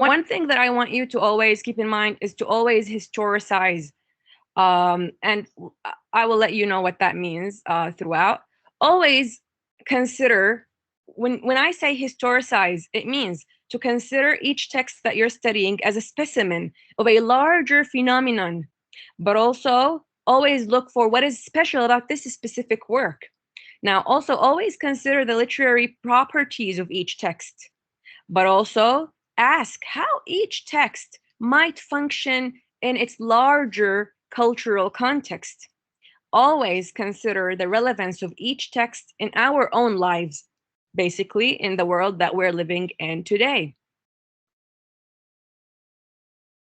one thing that I want you to always keep in mind is to always historicize. And I will let you know what that means throughout. Always consider, when I say historicize, it means to consider each text that you're studying as a specimen of a larger phenomenon, but also always look for what is special about this specific work. Now, also always consider the literary properties of each text, but also ask how each text might function in its larger cultural context. Always consider the relevance of each text in our own lives, basically in the world that we're living in today.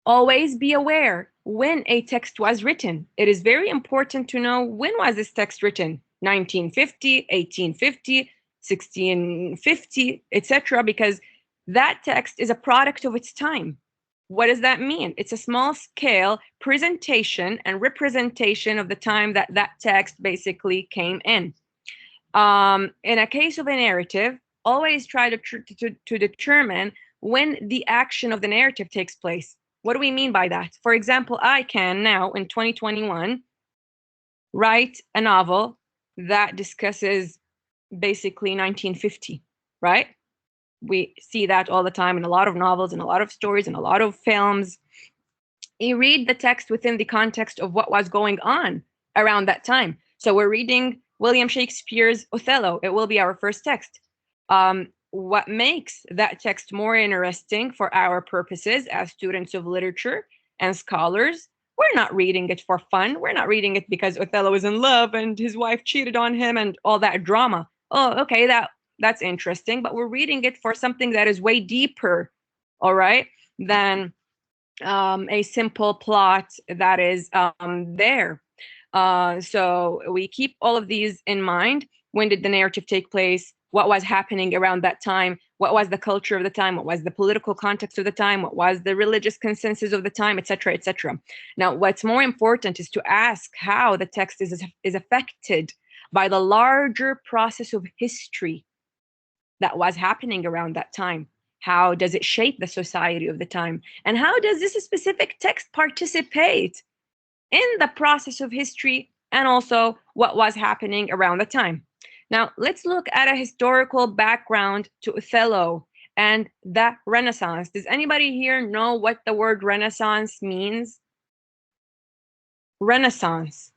Always be aware when a text was written. It is very important to know when was this text written, 1950, 1850, 1650, etc., because that text is a product of its time. What does that mean? It's a small scale presentation and representation of the time that that text basically came in. In a case of a narrative, always try to determine when the action of the narrative takes place. What do we mean by that? For example, I can now in 2021 write a novel that discusses basically 1950, right? We see that all the time in a lot of novels and a lot of stories and a lot of films. You read the text within the context of what was going on around that time. So we're reading William Shakespeare's Othello. It will be our first text. What makes that text more interesting for our purposes as students of literature and scholars, we're not reading it for fun. We're not reading it because Othello is in love and his wife cheated on him and all that drama. Oh, okay, that's interesting, but we're reading it for something that is way deeper, all right, than a simple plot that is there. So we keep all of these in mind. When did the narrative take place? What was happening around that time? What was the culture of the time? What was the political context of the time? What was the religious consensus of the time, etc., etc. Now, what's more important is to ask how the text is affected by the larger process of history that was happening around that time. How does it shape the society of the time? And how does this specific text participate in the process of history and also what was happening around the time? Now, let's look at a historical background to Othello and the Renaissance. Does anybody here know what the word Renaissance means? Renaissance.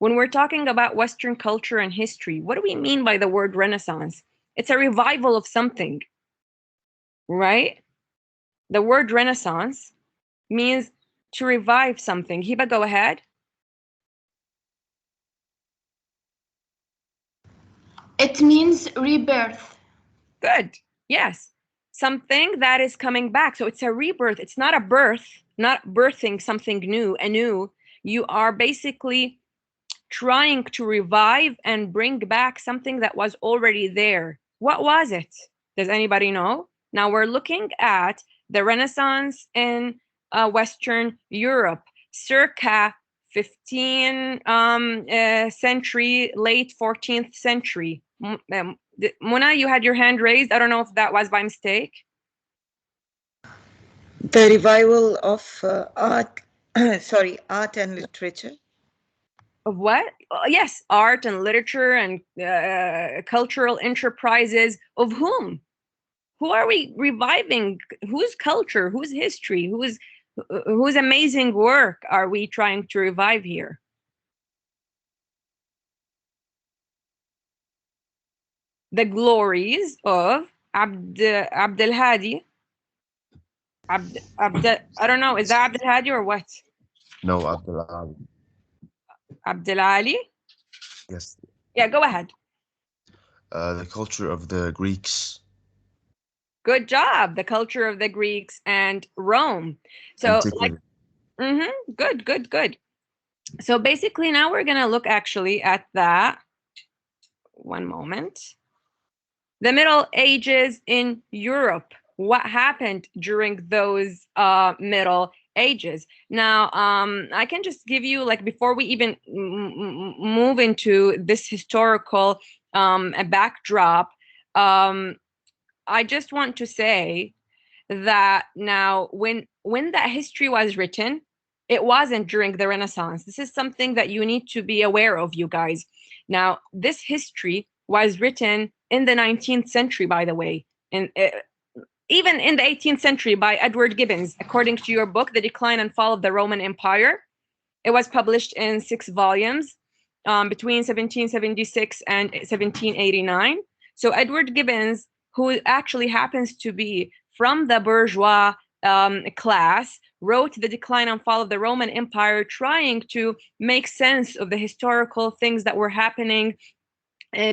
When we're talking about Western culture and history, what do we mean by the word Renaissance? It's a revival of something, right? The word Renaissance means to revive something. Hiba, go ahead. It means rebirth. Good. Yes. Something that is coming back. So it's a rebirth. It's not a birth, not birthing something new, anew. You are basically trying to revive and bring back something that was already there. What was it? Does anybody know? Now we're looking at the Renaissance in Western Europe, circa 15th century, late 14th century. Muna, you had your hand raised. I don't know if that was by mistake. The revival of art and literature. Of what? Yes, art and literature and cultural enterprises. Of whom? Who are we reviving? Whose culture? Whose history? Whose amazing work are we trying to revive here? The glories of Abdel Hadi. I don't know, is that Abdel Hadi or what? No, Abdul Ali. Abdel Ali? Yes. Yeah, go ahead. The culture of the Greeks. Good job. The culture of the Greeks and Rome. So, Antiquity. Good. So basically now we're going to look actually at that. One moment. The Middle Ages in Europe. What happened during those Middle Ages? Now, I can just give you, like, before we even move into this historical backdrop, I just want to say that now when that history was written, it wasn't during the Renaissance. This is something that you need to be aware of, you guys. Now, this history was written in the 19th century, by the way, and even in the 18th century by Edward Gibbon, according to your book, The Decline and Fall of the Roman Empire. It was published in 6 volumes between 1776 and 1789. So Edward Gibbons, who actually happens to be from the bourgeois class, wrote The Decline and Fall of the Roman Empire, trying to make sense of the historical things that were happening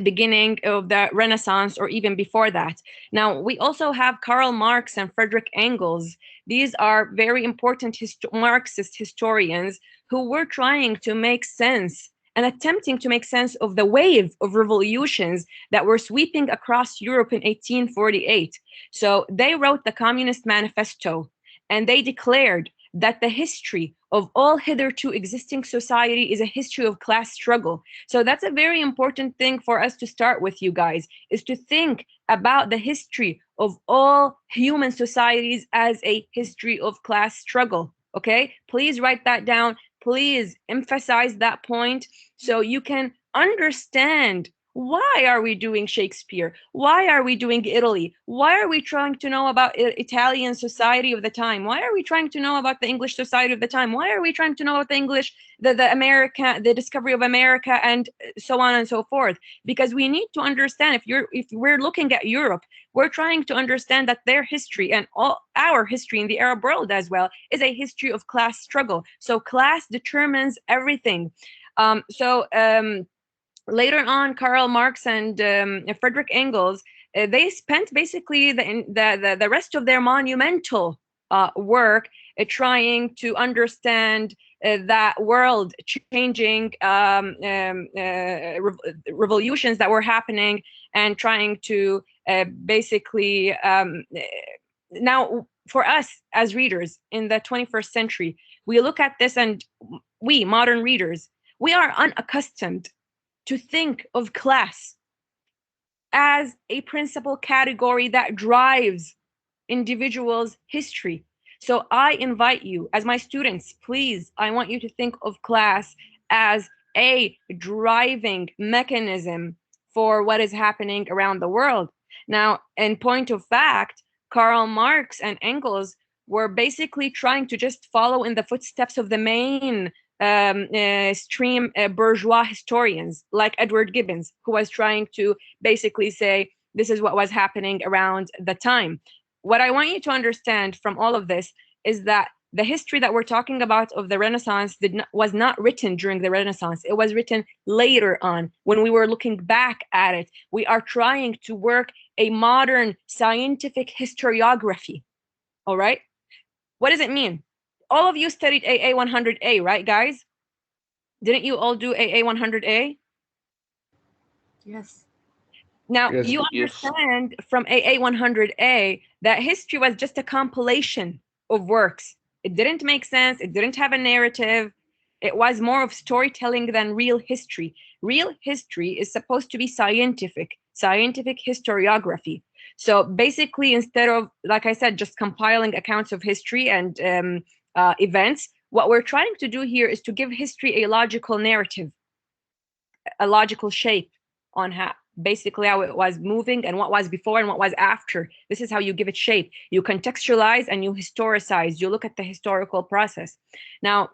beginning of the Renaissance or even before that. Now, we also have Karl Marx and Friedrich Engels. These are very important Marxist historians who were trying to make sense and attempting to make sense of the wave of revolutions that were sweeping across Europe in 1848. So they wrote the Communist Manifesto, and they declared that the history of all hitherto existing society is a history of class struggle. So that's a very important thing for us to start with, you guys, is to think about the history of all human societies as a history of class struggle. Okay, please write that down. Please emphasize that point so you can understand why are we doing Shakespeare? Why are we doing Italy? Why are we trying to know about Italian society of the time? Why are we trying to know about the English society of the time? Why are we trying to know about the English, the discovery of America, and so on and so forth? Because we need to understand, if we're looking at Europe, we're trying to understand that their history and all our history in the Arab world as well is a history of class struggle. So class determines everything. Later on, Karl Marx and Friedrich Engels, they spent basically the rest of their monumental work trying to understand that world changing revolutions that were happening, and trying to basically now for us as readers in the 21st century, we look at this, and we modern readers, we are unaccustomed to think of class as a principal category that drives individuals' history. So I invite you, as my students, please, I want you to think of class as a driving mechanism for what is happening around the world. Now, in point of fact, Karl Marx and Engels were basically trying to just follow in the footsteps of the main stream bourgeois historians like Edward Gibbons, who was trying to basically say this is what was happening around the time. What I want you to understand from all of this is that the history that we're talking about of the Renaissance was not written during the Renaissance. It was written later on. When we were looking back at it, we are trying to work a modern scientific historiography. All right? What does it mean? All of you studied AA 100A, right, guys? Didn't you all do AA 100A? Yes. Now, Yes, you yes. understand from AA 100A that history was just a compilation of works. It didn't make sense. It didn't have a narrative. It was more of storytelling than real history. Real history is supposed to be scientific historiography. So basically, instead of, like I said, just compiling accounts of history and events, what we're trying to do here is to give history a logical narrative, a logical shape on how it was moving and what was before and what was after. This is how you give it shape. You contextualize and you historicize. You look at the historical process. Now,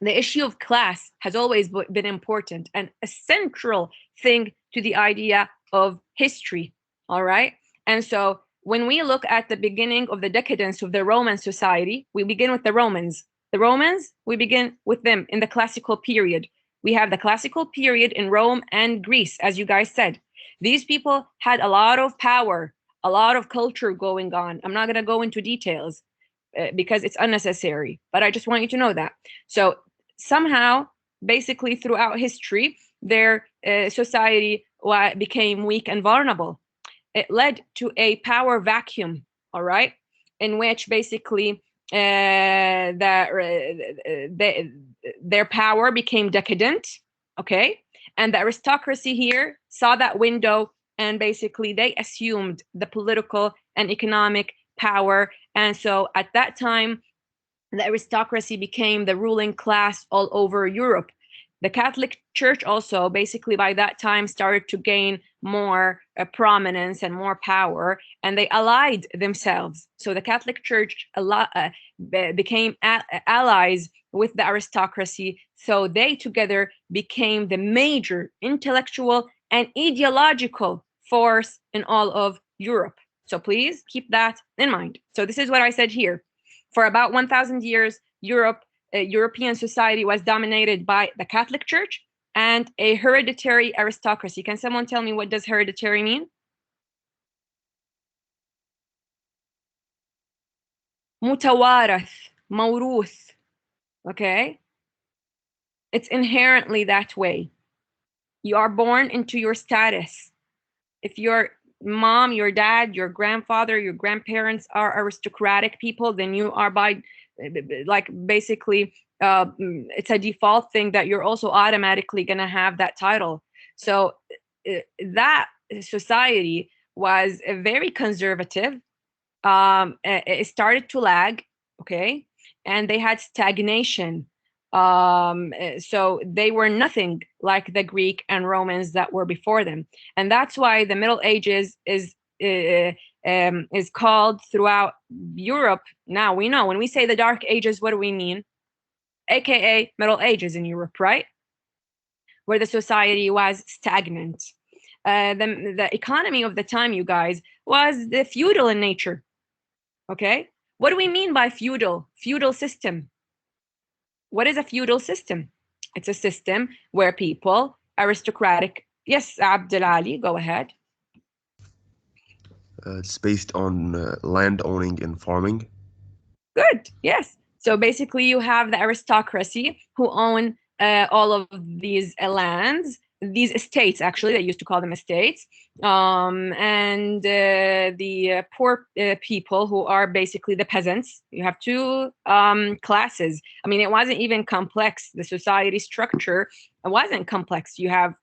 the issue of class has always been important and a central thing to the idea of history. All right. And so when we look at the beginning of the decadence of the Roman society, we begin with the Romans. The Romans, we begin with them in the classical period. We have the classical period in Rome and Greece, as you guys said. These people had a lot of power, a lot of culture going on. I'm not going to go into details because it's unnecessary, but I just want you to know that. So somehow, basically throughout history, their society became weak and vulnerable. It led to a power vacuum, all right, in which basically their power became decadent, okay? And the aristocracy here saw that window, and basically they assumed the political and economic power. And so at that time, the aristocracy became the ruling class all over Europe. The Catholic Church also, basically by that time, started to gain more prominence and more power, and they allied themselves. So the Catholic Church became allies with the aristocracy. So they together became the major intellectual and ideological force in all of Europe. So please keep that in mind. So this is what I said here. For about 1,000 years, European society was dominated by the Catholic Church and a hereditary aristocracy. Can someone tell me what does hereditary mean? متوارث, موروث. Okay? It's inherently that way. You are born into your status. If your mom, your dad, your grandfather, your grandparents are aristocratic people, then you are basically it's a default thing that you're also automatically going to have that title. So that society was very conservative. It started to lag, okay, and they had stagnation. So they were nothing like the Greek and Romans that were before them, and that's why the Middle Ages is called throughout Europe. Now we know when we say the Dark Ages, what do we mean? AKA Middle Ages in Europe, right? Where the society was stagnant. The economy of the time, you guys, was the feudal in nature. Okay, what do we mean by feudal? Feudal system. What is a feudal system? It's a system where people, aristocratic. Yes, Abdel Ali, go ahead. It's based on land owning and farming. Good, yes. So basically you have the aristocracy who own all of these lands, these estates, actually, they used to call them estates, and the poor people who are basically the peasants. You have two classes. I mean, it wasn't even complex. The society structure wasn't complex. You have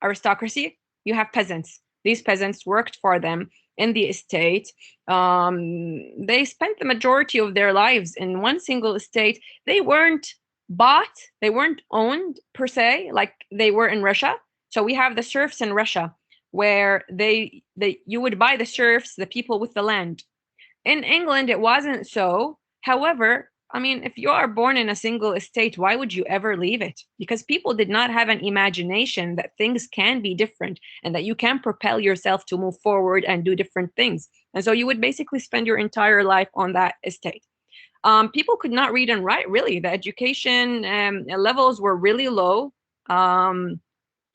aristocracy, you have peasants. These peasants worked for them in the estate. They spent the majority of their lives in one single estate. They weren't bought, they weren't owned per se, like they were in Russia. So we have the serfs in Russia, where you would buy the serfs, the people with the land. In England, it wasn't so. However, I mean, if you are born in a single estate, why would you ever leave it? Because people did not have an imagination that things can be different and that you can propel yourself to move forward and do different things. And so you would basically spend your entire life on that estate. People could not read and write, really. The education levels were really low. When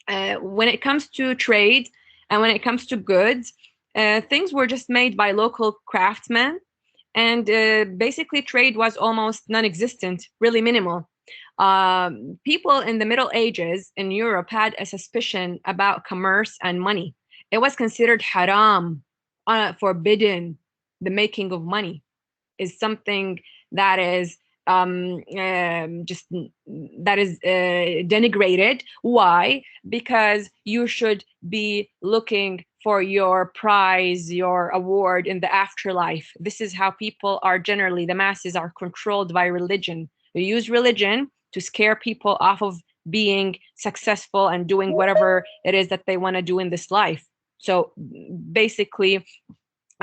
it comes to trade and when it comes to goods, things were just made by local craftsmen. And basically trade was almost non-existent, really minimal. People in the Middle Ages in Europe had a suspicion about commerce and money. It was considered haram, forbidden. The making of money is something that is denigrated. Why? Because you should be looking for your prize, your award in the afterlife. This is how people are generally, the masses are controlled by religion. You use religion to scare people off of being successful and doing whatever it is that they want to do in this life. So basically,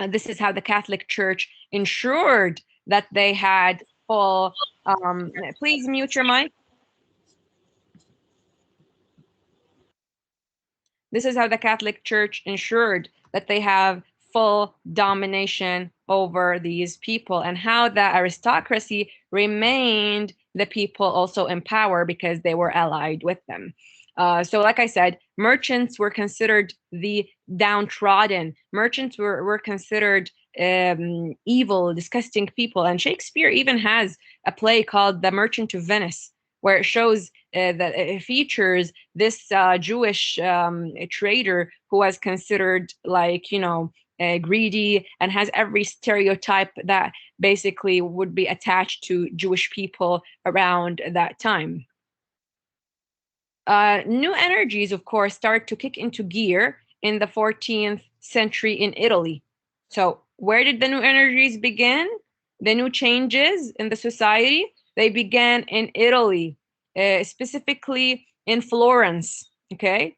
this is how the Catholic Church ensured that they had full, please mute your mic. This is how the Catholic Church ensured that they have full domination over these people, and how the aristocracy remained the people also in power because they were allied with them. So like I said, merchants were considered the downtrodden. Merchants were considered evil, disgusting people. And Shakespeare even has a play called The Merchant of Venice, where it shows that it features this Jewish trader who was considered like, greedy and has every stereotype that basically would be attached to Jewish people around that time. New energies, of course, start to kick into gear in the 14th century in Italy. So Where did the new energies begin? The new changes in the society, they began in Italy, specifically in Florence, okay?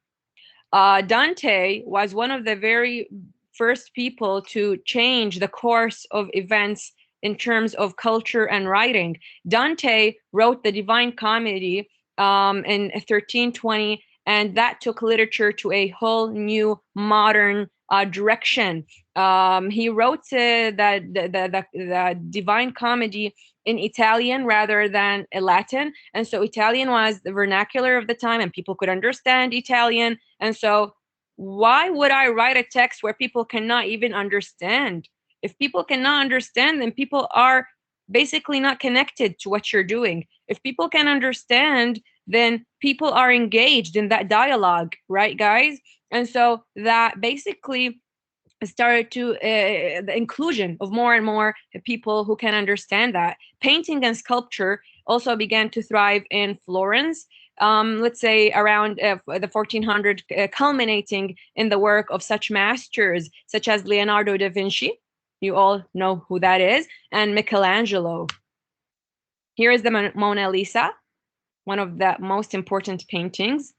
Dante was one of the very first people to change the course of events in terms of culture and writing. Dante wrote the Divine Comedy in 1320, and that took literature to a whole new modern direction. He wrote the Divine Comedy in Italian rather than Latin, and so Italian was the vernacular of the time, and people could understand Italian. And so, why would I write a text where people cannot even understand? If people cannot understand, then people are basically not connected to what you're doing. If people can understand, then people are engaged in that dialogue, right, guys? And so that basically started to the inclusion of more and more people who can understand that. Painting and sculpture also began to thrive in Florence, let's say around the 1400, culminating in the work of such masters such as Leonardo da Vinci. You all know who that is, and Michelangelo. Here is the Mona Lisa, one of the most important paintings,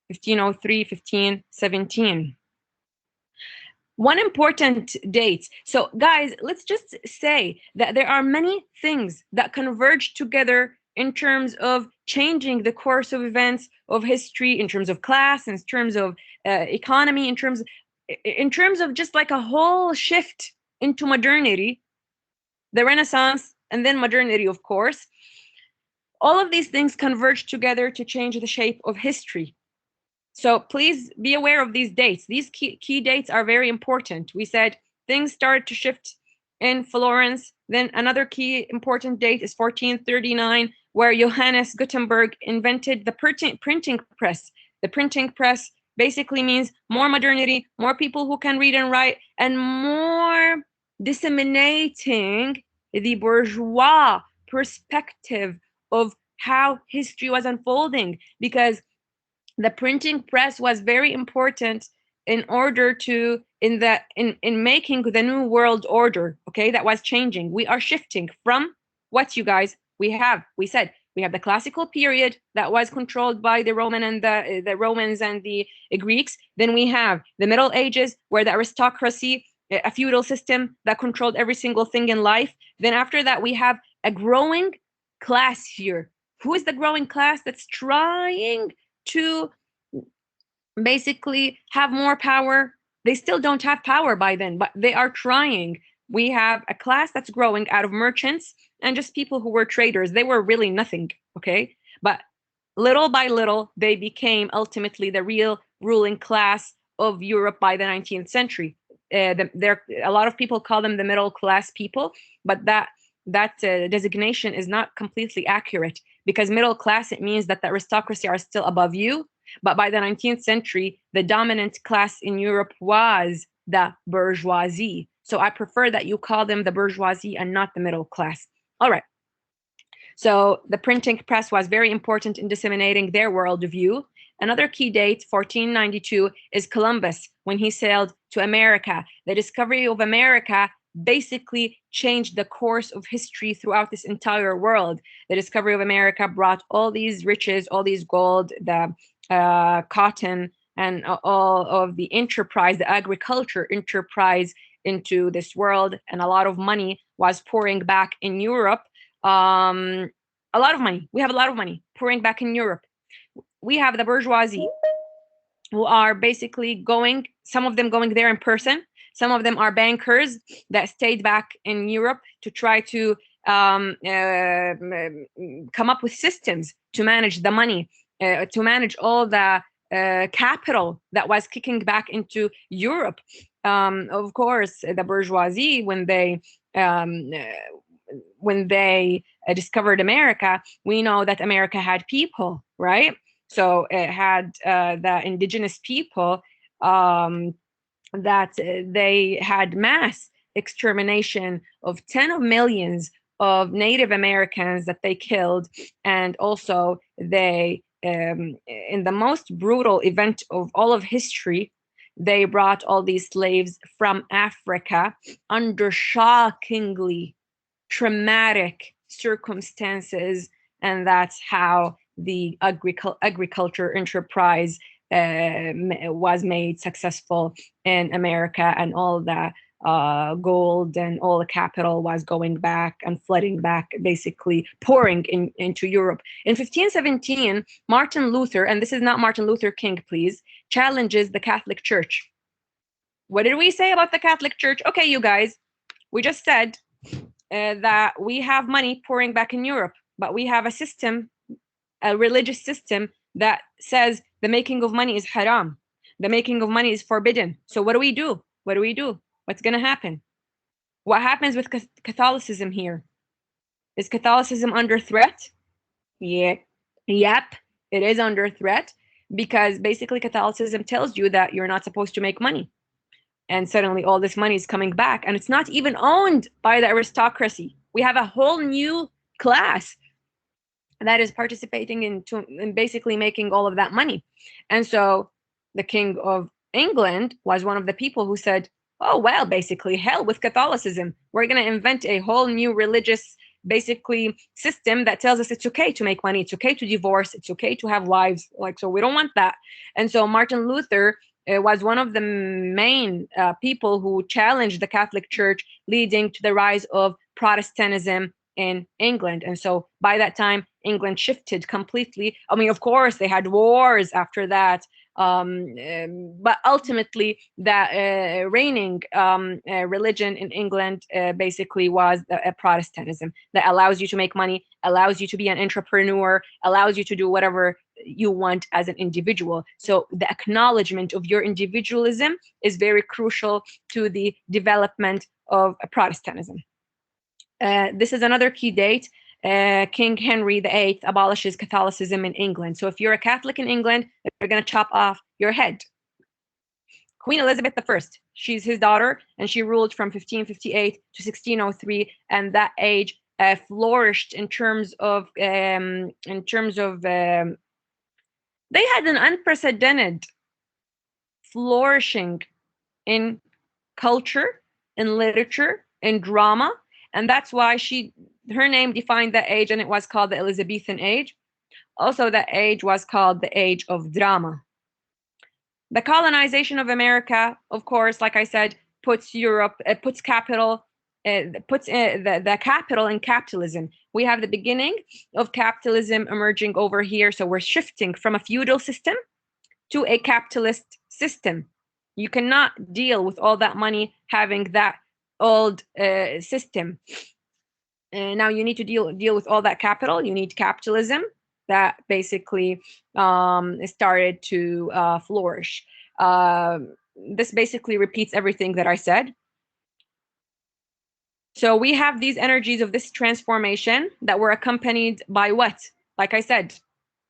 1503, 1517. One important date. So, guys, let's just say that there are many things that converge together in terms of changing the course of events of history, in terms of class, in terms of economy, in terms of just like a whole shift into modernity, the Renaissance, and then modernity, of course. All of these things converge together to change the shape of history. So please be aware of these dates. These key dates are very important. We said things started to shift in Florence. Then another key important date is 1439, where Johannes Gutenberg invented the printing press. The printing press basically means more modernity, more people who can read and write, and more disseminating the bourgeois perspective of how history was unfolding, because the printing press was very important in order to in making the new world order, okay, that was changing. We are shifting from what, you guys, we said we have the classical period that was controlled by the Roman and the Romans and the Greeks. Then we have the Middle Ages, where the aristocracy, a feudal system that controlled every single thing in life. Then after that, we have a growing class here. Who is the growing class that's trying to basically have more power? They still don't have power by then, but they are trying. We have a class that's growing out of merchants and just people who were traders. They were really nothing, okay? But little by little, they became ultimately the real ruling class of Europe by the 19th century. A lot of people call them the middle class people, but that designation is not completely accurate, because middle class, it means that the aristocracy are still above you. But by the 19th century, the dominant class in Europe was the bourgeoisie. So I prefer that you call them the bourgeoisie and not the middle class. All right. So the printing press was very important in disseminating their worldview. Another key date, 1492, is Columbus, when he sailed to America. The discovery of America basically changed the course of history throughout this entire world. The discovery of America brought all these riches, all these gold, the cotton, and all of the enterprise, the agriculture enterprise, into this world, and a lot of money was pouring back in Europe. A lot of money. We have a lot of money pouring back in Europe. We have the bourgeoisie, who are basically going, some of them going there in person. Some of them are bankers that stayed back in Europe to try to come up with systems to manage the money, to manage all the capital that was kicking back into Europe. Of course, the bourgeoisie, when they discovered America, we know that America had people, right? So it had the indigenous people, that they had mass extermination of 10 of millions of Native Americans that they killed. And also they, in the most brutal event of all of history, They brought all these slaves from Africa under shockingly traumatic circumstances, and that's how the agriculture enterprise was made successful in America, and all the gold and all the capital was going back and flooding back, basically pouring into Europe. In 1517, Martin Luther, and this is not Martin Luther King, please, challenges the Catholic Church. What did we say about the Catholic Church? Okay, you guys, we just said that we have money pouring back in Europe, but we have a system, a religious system, that says the making of money is haram. The making of money is forbidden. So what do we do? What do we do? What's going to happen? What happens with Catholicism here? Is Catholicism under threat? Yeah. Yep, it is under threat, because basically Catholicism tells you that you're not supposed to make money. And suddenly all this money is coming back, and it's not even owned by the aristocracy. We have a whole new class that is participating in basically making all of that money. And so the King of England was one of the people who said, oh, well, basically, hell with Catholicism. We're going to invent a whole new religious, basically, system that tells us it's okay to make money, it's okay to divorce, it's okay to have wives. Like, so we don't want that. And so Martin Luther was one of the main people who challenged the Catholic Church, leading to the rise of Protestantism in England. And so by that time, England shifted completely. I mean, of course, they had wars after that. But ultimately, the reigning religion in England basically was Protestantism, that allows you to make money, allows you to be an entrepreneur, allows you to do whatever you want as an individual. So the acknowledgement of your individualism is very crucial to the development of Protestantism. This is another key date. King Henry VIII abolishes Catholicism in England. So if you're a Catholic in England, they're going to chop off your head. Queen Elizabeth I, she's his daughter, and she ruled from 1558 to 1603, and that age flourished in terms of they had an unprecedented flourishing in culture, in literature, in drama, and that's why her name defined that age, and it was called the Elizabethan age. Also, that age was called the age of drama. The colonization of America, of course, like I said, puts Europe, puts capital, puts the capital in capitalism. We have the beginning of capitalism emerging over here. So we're shifting from a feudal system to a capitalist system. You cannot deal with all that money having that old system. Now you need to deal with all that capital. You need capitalism that basically started to flourish. This basically repeats everything that I said. So we have these energies of this transformation that were accompanied by what? Like I said,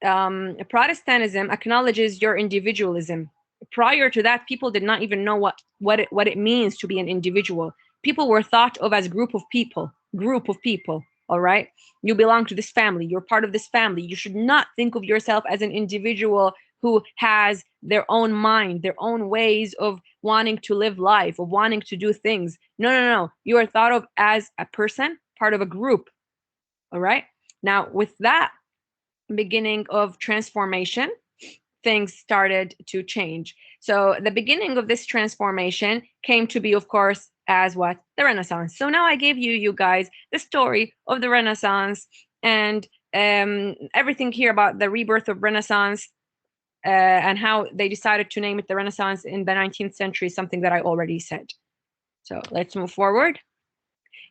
Protestantism acknowledges your individualism. Prior to that, people did not even know what it means to be an individual. People were thought of as group of people, all right? You belong to this family, you're part of this family. You should not think of yourself as an individual who has their own mind, their own ways of wanting to live life, of wanting to do things. No. You are thought of as a person, part of a group, all right? Now, with that beginning of transformation, things started to change. So the beginning of this transformation came to be, of course, as what? The Renaissance. So now I gave you guys the story of the Renaissance and everything here about the rebirth of Renaissance and how they decided to name it the Renaissance in the 19th century, something that I already said. So let's move forward.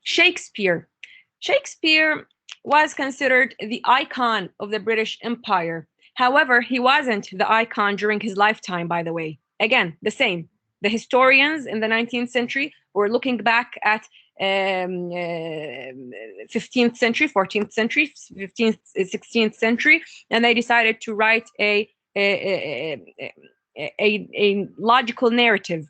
Shakespeare. Shakespeare was considered the icon of the British Empire. However, he wasn't the icon during his lifetime, by the way. Again, the same. The historians in the 19th century were looking back at 15th century, 14th century, 15th, 16th century, and they decided to write a logical narrative.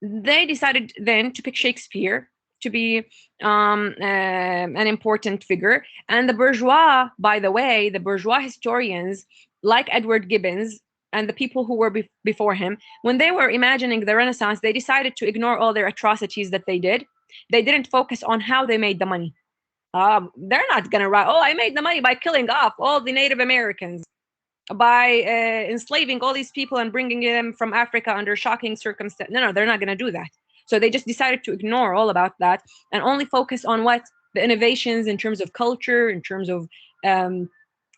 They decided then to pick Shakespeare to be an important figure. And the bourgeois, by the way, the bourgeois historians, like Edward Gibbons, and the people who were before him, when they were imagining the Renaissance, they decided to ignore all their atrocities that they did. They didn't focus on how they made the money. They're not going to write, oh, I made the money by killing off all the Native Americans, by enslaving all these people and bringing them from Africa under shocking circumstances. No, they're not going to do that. So they just decided to ignore all about that and only focus on what the innovations in terms of culture, in terms of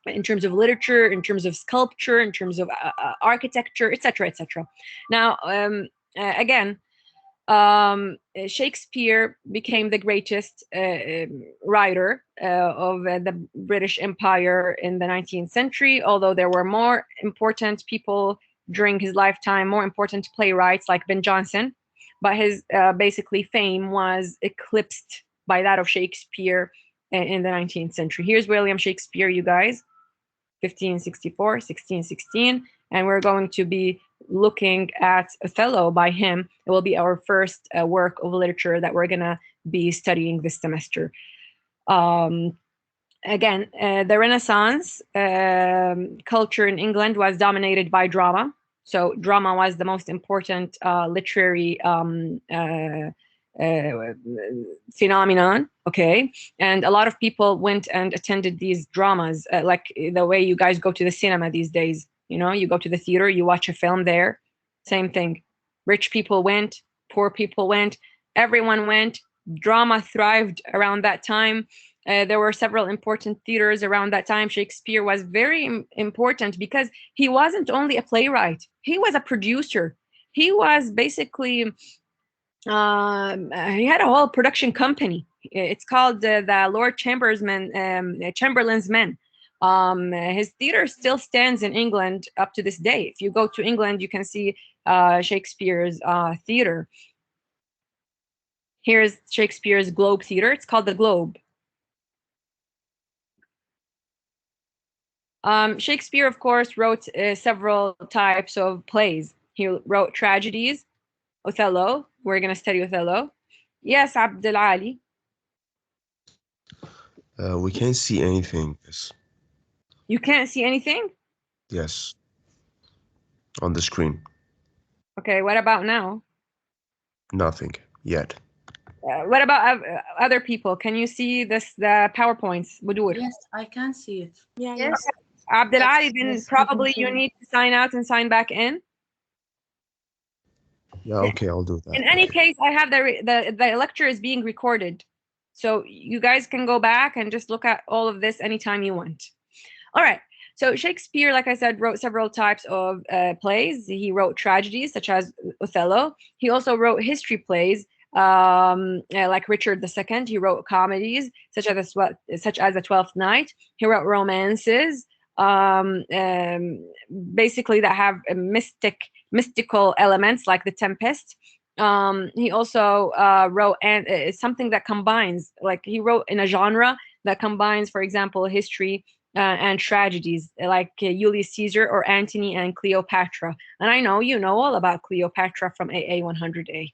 literature, in terms of sculpture, in terms of architecture, etc., etc. Now, again, Shakespeare became the greatest writer of the British Empire in the 19th century, although there were more important people during his lifetime, more important playwrights like Ben Jonson, but his basically fame was eclipsed by that of Shakespeare in the 19th century. Here's William Shakespeare, you guys, 1564, 1616, and we're going to be looking at Othello by him. It will be our first work of literature that we're going to be studying this semester. Again, the Renaissance culture in England was dominated by drama. So drama was the most important literary phenomenon, okay? And a lot of people went and attended these dramas, like the way you guys go to the cinema these days. You know, you go to the theater, you watch a film there. Same thing. Rich people went, poor people went, everyone went. Drama thrived around that time. There were several important theaters around that time. Shakespeare was very important because he wasn't only a playwright, he was a producer. He was basically, he had a whole production company. It's called the Lord Chamberlain's Men. His theater still stands in England up to this day. If you go to England, you can see Shakespeare's theater. Here's Shakespeare's Globe Theater. It's called the Globe. Shakespeare, of course, wrote several types of plays. He wrote tragedies. Othello. We're going to study Othello. Yes, Abdel Ali. We can't see anything. Yes. You can't see anything? Yes. On the screen. Okay, what about now? Nothing yet. What about other people? Can you see the PowerPoints? Budur? Yes, I can see it. Yeah, yes. Abdel Ali, Yes, then yes, probably we can you see need to sign out and sign back in. Yeah, okay, I'll do that. In any case, I have the lecture is being recorded. So you guys can go back and just look at all of this anytime you want. All right. So Shakespeare, like I said, wrote several types of plays. He wrote tragedies, such as Othello. He also wrote history plays, like Richard II. He wrote comedies, such as The Twelfth Night. He wrote romances, basically that have mystical elements, like The Tempest. He also wrote something that combines, like he wrote in a genre that combines, for example, history and tragedies, like Julius Caesar or Antony and Cleopatra. And I know you know all about Cleopatra from AA 100A.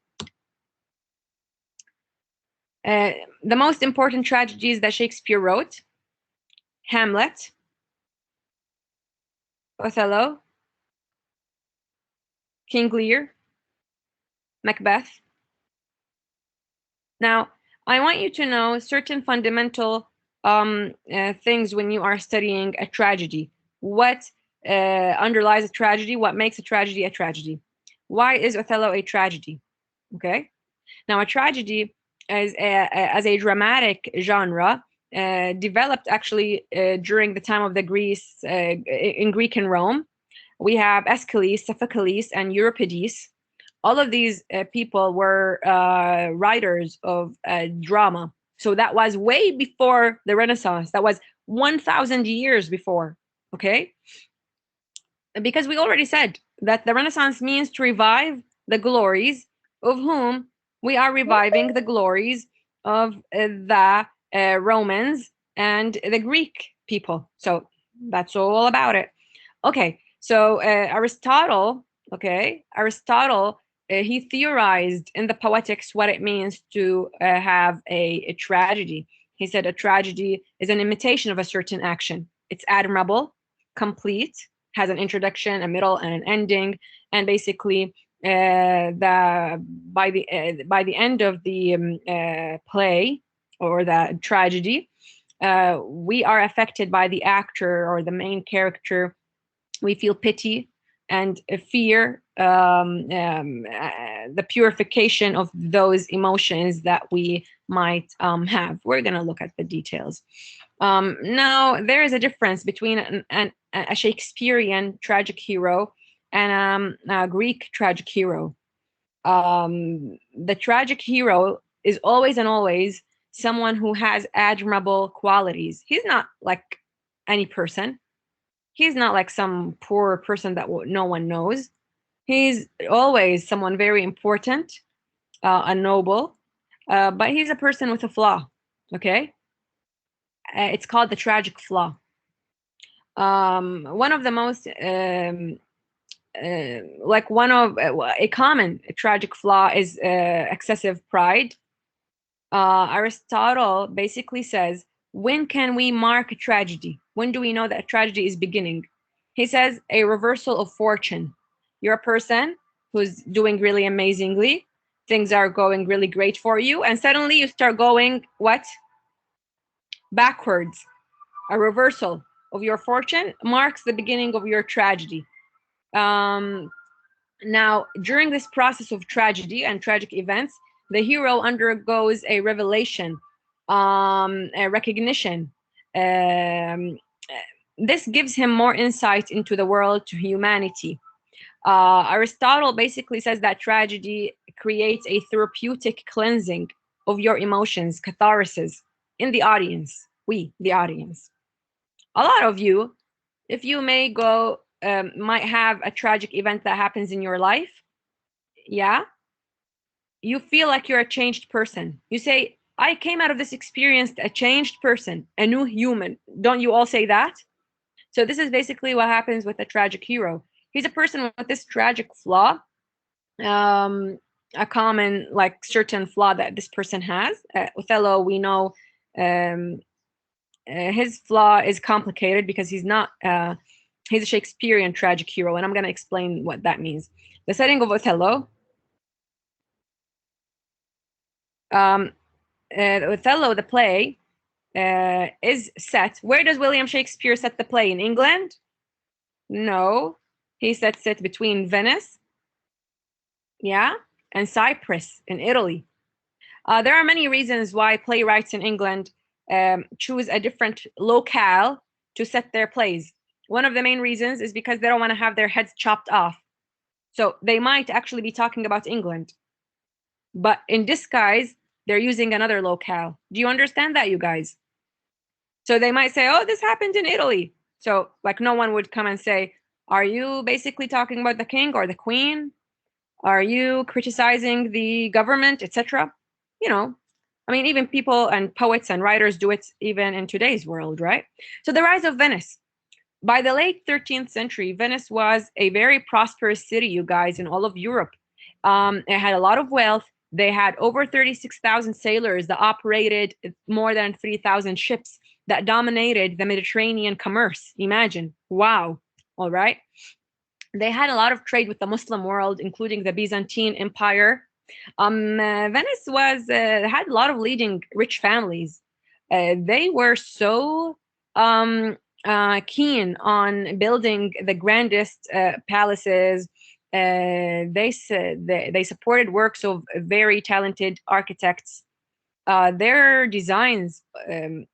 The most important tragedies that Shakespeare wrote: Hamlet, Othello, King Lear, Macbeth. Now, I want you to know certain fundamental things when you are studying a tragedy. What underlies a tragedy? What makes a tragedy a tragedy? Why is Othello a tragedy? Okay. Now, a tragedy as a dramatic genre developed actually during the time of the Greece, in Greek and Rome. We have Aeschylus, Sophocles, and Euripides. All of these people were writers of drama. So that was way before the Renaissance. That was 1,000 years before, okay? Because we already said that the Renaissance means to revive the glories of whom? We are reviving the glories of the Romans and the Greek people. So that's all about it. Okay, so Aristotle, he theorized in the Poetics what it means to have a tragedy. He said a tragedy is an imitation of a certain action. It's admirable, complete, has an introduction, a middle, and an ending. And basically, by the end of the play or the tragedy, we are affected by the actor or the main character. We feel pity and fear, the purification of those emotions that we might have. We're going to look at the details. Now, there is a difference between a Shakespearean tragic hero and a Greek tragic hero. The tragic hero is always and always someone who has admirable qualities. He's not like any person. He's not like some poor person that no one knows. He's always someone very important, a noble, but he's a person with a flaw, okay? It's called the tragic flaw. One of the most, a common tragic flaw is excessive pride. Aristotle basically says, when can we mark a tragedy? When do we know that a tragedy is beginning? He says a reversal of fortune. You're a person who's doing really amazingly. Things are going really great for you. And suddenly you start going, what? Backwards. A reversal of your fortune marks the beginning of your tragedy. Now, during this process of tragedy and tragic events, the hero undergoes a revelation, a recognition. This gives him more insight into the world, to humanity. Aristotle basically says that tragedy creates a therapeutic cleansing of your emotions, catharsis, in the audience, the audience. A lot of you, if you may go, might have a tragic event that happens in your life, yeah? You feel like you're a changed person. You say, I came out of this experience a changed person, a new human. Don't you all say that? So this is basically what happens with a tragic hero. He's a person with this tragic flaw, a common, like, certain flaw that this person has. Othello, we know his flaw is complicated because he's not, he's a Shakespearean tragic hero, and I'm going to explain what that means. The setting of Othello, Othello, the play, is set. Where does William Shakespeare set the play? In England? No. He sets it between Venice, yeah, and Cyprus in Italy. There are many reasons why playwrights in England choose a different locale to set their plays. One of the main reasons is because they don't want to have their heads chopped off. So they might actually be talking about England, but in disguise, they're using another locale. Do you understand that, you guys? So they might say, oh, this happened in Italy. So, like, no one would come and say, are you basically talking about the king or the queen? Are you criticizing the government, etc.? You know, I mean, even people and poets and writers do it even in today's world, right? So the rise of Venice. By the late 13th century, Venice was a very prosperous city, you guys, in all of Europe. It had a lot of wealth. They had over 36,000 sailors that operated more than 3,000 ships that dominated the Mediterranean commerce. Imagine. Wow. All right. They had a lot of trade with the Muslim world, including the Byzantine Empire. Venice had a lot of leading rich families. They were so keen on building the grandest palaces. They supported works of very talented architects. Their designs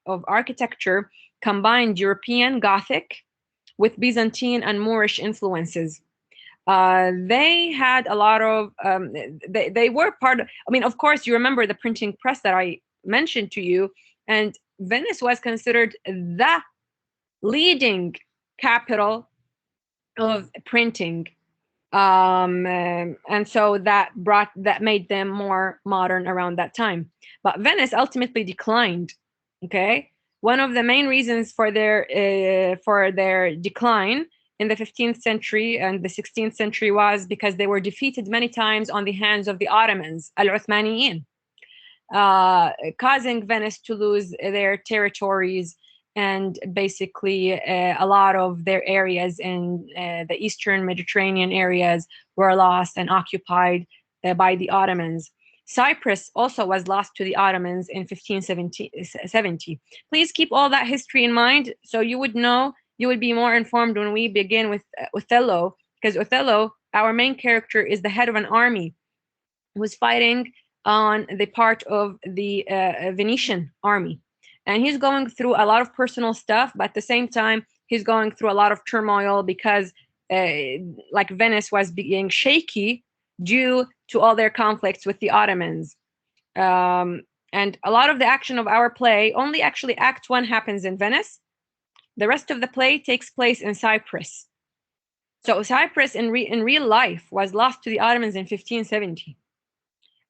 of architecture combined European Gothic with Byzantine and Moorish influences. They had a lot of, they were part of, I mean, of course, you remember the printing press that I mentioned to you, and Venice was considered the leading capital of printing. And so that made them more modern around that time. But Venice ultimately declined. Okay, one of the main reasons for their decline in the 15th century and the 16th century was because they were defeated many times on the hands of the Ottomans, Al-Uthmaniyin, causing Venice to lose their territories and basically a lot of their areas in the Eastern Mediterranean areas were lost and occupied by the Ottomans. Cyprus also was lost to the Ottomans in 1570. Please keep all that history in mind so you would know, you would be more informed when we begin with Othello, because Othello, our main character, is the head of an army who's fighting on the part of the Venetian army. And he's going through a lot of personal stuff, but at the same time, he's going through a lot of turmoil because like Venice was being shaky due to all their conflicts with the Ottomans. And a lot of the action of our play, only actually Act 1 happens in Venice. The rest of the play takes place in Cyprus. So Cyprus in real life was lost to the Ottomans in 1570.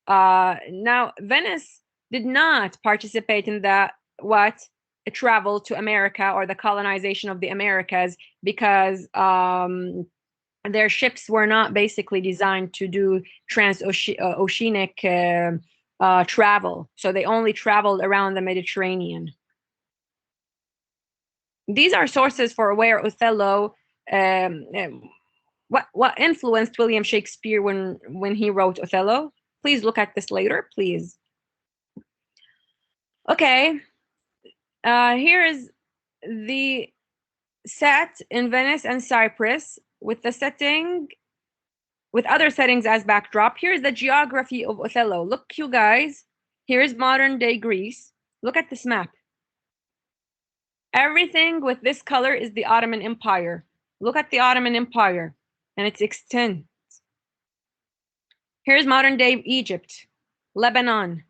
Now, Venice did not participate in the travel to America or the colonization of the Americas because their ships were not basically designed to do transoceanic travel. So they only traveled around the Mediterranean. These are sources for where Othello, what influenced William Shakespeare when he wrote Othello. Please look at this later, please. Okay, here is the set in Venice and Cyprus with the setting, with other settings as backdrop. Here's the geography of Othello. Look, you guys, here's modern day Greece. Look at this map. Everything with this color is the Ottoman Empire. Look at the Ottoman Empire and its extent. Here's modern day Egypt, Lebanon,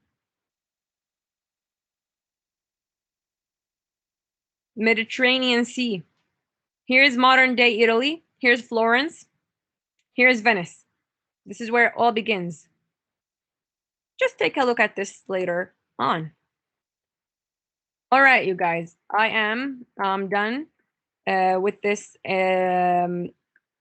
Mediterranean Sea. Here's modern day Italy. Here's Florence. Here's Venice. This is where it all begins. Just take a look at this later on. All right, you guys, I am done with this